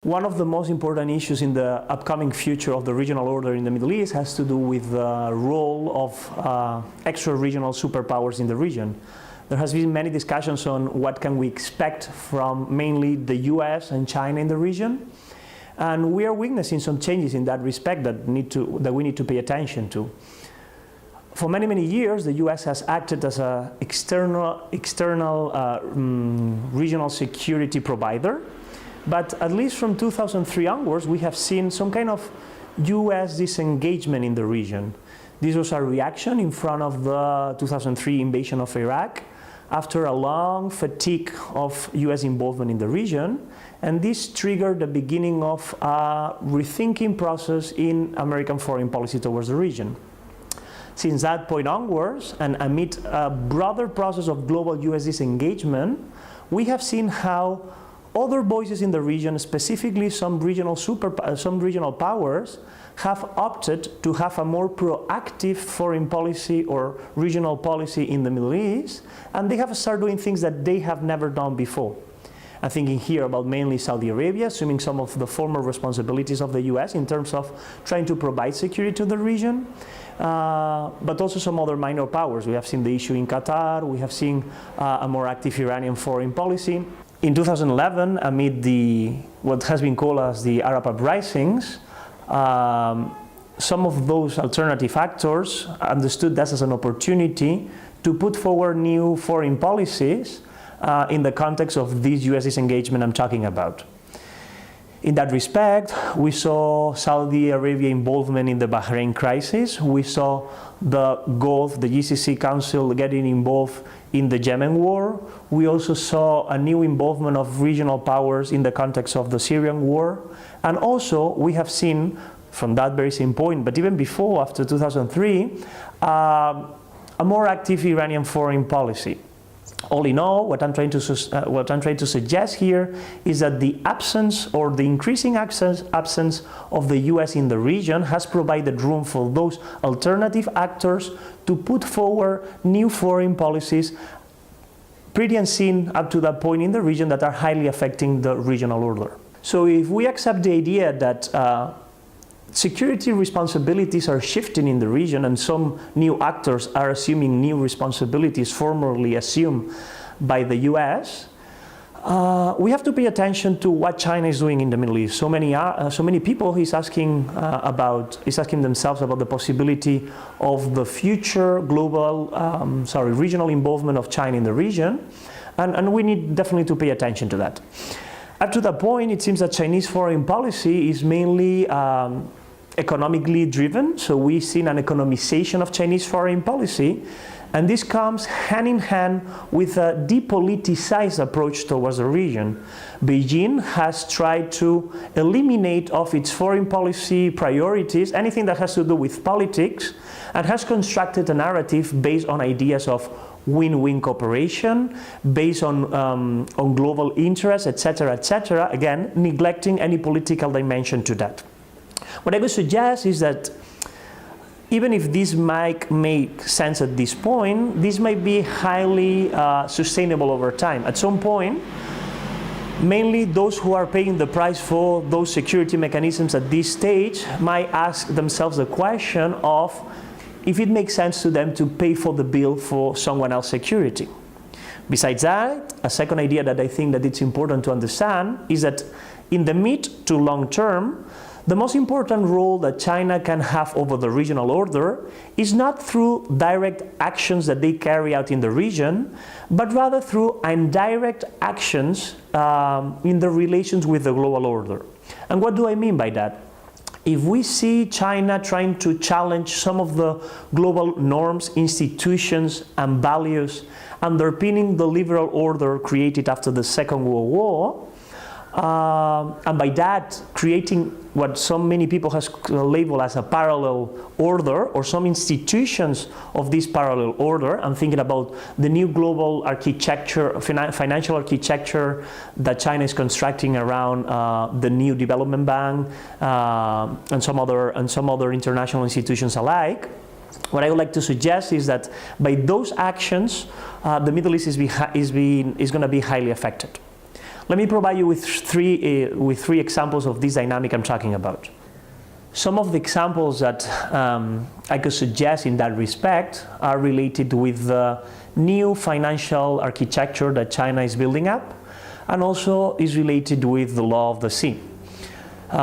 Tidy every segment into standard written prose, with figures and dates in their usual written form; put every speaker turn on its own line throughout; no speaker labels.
One of the most important issues in the upcoming future of the regional order in the Middle East has to do with the role of extra-regional superpowers in the region. There has been many discussions on what can we expect from mainly the US and China in the region. And we are witnessing some changes in that respect that we need to pay attention to. For many, many years, the US has acted as an external regional security provider. But at least from 2003 onwards, we have seen some kind of US disengagement in the region. This was a reaction in front of the 2003 invasion of Iraq, after a long fatigue of US involvement in the region, and this triggered the beginning of a rethinking process in American foreign policy towards the region. Since that point onwards, and amid a broader process of global US disengagement, we have seen how other voices in the region, specifically some regional powers, have opted to have a more proactive foreign policy or regional policy in the Middle East, and they have started doing things that they have never done before. I'm thinking here about mainly Saudi Arabia, assuming some of the former responsibilities of the US in terms of trying to provide security to the region, but also some other minor powers. We have seen the issue in Qatar, we have seen a more active Iranian foreign policy. In 2011, amid what has been called as the Arab uprisings, some of those alternative actors understood that as an opportunity to put forward new foreign policies in the context of this US disengagement I'm talking about. In that respect, we saw Saudi Arabia involvement in the Bahrain crisis. We saw the Gulf, the GCC Council getting involved in the Yemen war. We also saw a new involvement of regional powers in the context of the Syrian war. And also, we have seen, from that very same point, but even before, after 2003, a more active Iranian foreign policy. All in all, what I'm trying to suggest here is that the absence or the increasing absence of the US in the region has provided room for those alternative actors to put forward new foreign policies pretty unseen up to that point in the region that are highly affecting the regional order. So if we accept the idea that security responsibilities are shifting in the region and some new actors are assuming new responsibilities formerly assumed by the US, we have to pay attention to what China is doing in the Middle East. So many people is asking themselves about the possibility of the future regional involvement of China in the region, and we need definitely to pay attention to that. Up to that point, it seems that Chinese foreign policy is mainly economically driven, so we've seen an economization of Chinese foreign policy, and this comes hand in hand with a depoliticized approach towards the region. Beijing has tried to eliminate of its foreign policy priorities anything that has to do with politics, and has constructed a narrative based on ideas of win-win cooperation, based on global interests, etc., again, neglecting any political dimension to that. What I would suggest is that even if this might make sense at this point, this might be highly sustainable over time. At some point, mainly those who are paying the price for those security mechanisms at this stage might ask themselves the question of if it makes sense to them to pay for the bill for someone else's security. Besides that, a second idea that I think that it's important to understand is that in the mid to long term, the most important role that China can have over the regional order is not through direct actions that they carry out in the region, but rather through indirect actions in the relations with the global order. And what do I mean by that? If we see China trying to challenge some of the global norms, institutions, and values underpinning the liberal order created after the Second World War, and by that creating what so many people has labeled as a parallel order, or some institutions of this parallel order. I'm thinking about the new global architecture, financial architecture that China is constructing around the new development bank and some other international institutions alike. What I would like to suggest is that by those actions, the Middle East is going to be highly affected. Let me provide you with three examples of this dynamic I'm talking about. Some of the examples that I could suggest in that respect are related with the new financial architecture that China is building up, and also is related with the law of the sea.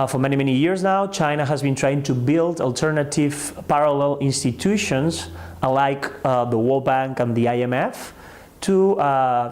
For many, many years now, China has been trying to build alternative parallel institutions like the World Bank and the IMF to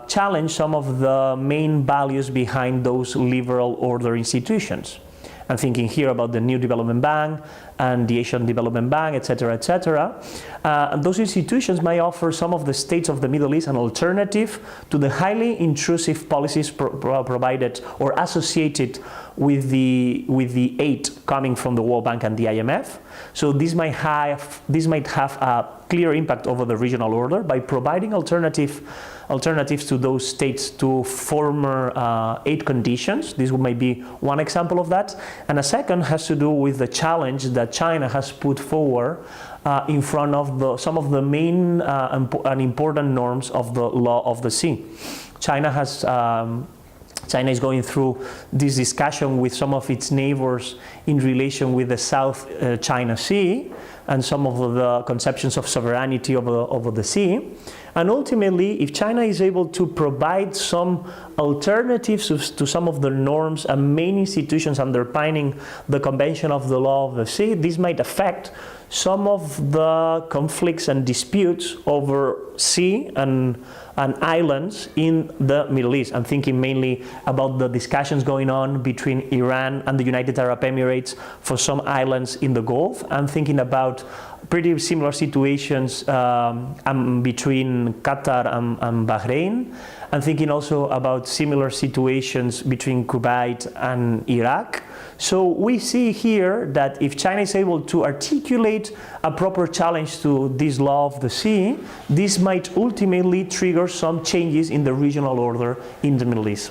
challenge some of the main values behind those liberal order institutions. I'm thinking here about the New Development Bank and the Asian Development Bank, etc., etc. And those institutions may offer some of the states of the Middle East an alternative to the highly intrusive policies provided or associated with the aid coming from the World Bank and the IMF. So this might have a clear impact over the regional order by providing alternatives to those states to former aid conditions. This might be one example of that. And a second has to do with the challenge that China has put forward in front of some of the main and important norms of the law of the sea. China is going through this discussion with some of its neighbors in relation with the South China Sea and some of the conceptions of sovereignty over the sea. And ultimately, if China is able to provide some alternatives to some of the norms and main institutions underpinning the Convention of the Law of the Sea, this might affect some of the conflicts and disputes over sea and islands in the Middle East. I'm thinking mainly about the discussions going on between Iran and the United Arab Emirates for some islands in the Gulf. I'm thinking about pretty similar situations between Qatar and Bahrain. I'm thinking also about similar situations between Kuwait and Iraq. So we see here that if China is able to articulate a proper challenge to this law of the sea, this might ultimately trigger some changes in the regional order in the Middle East.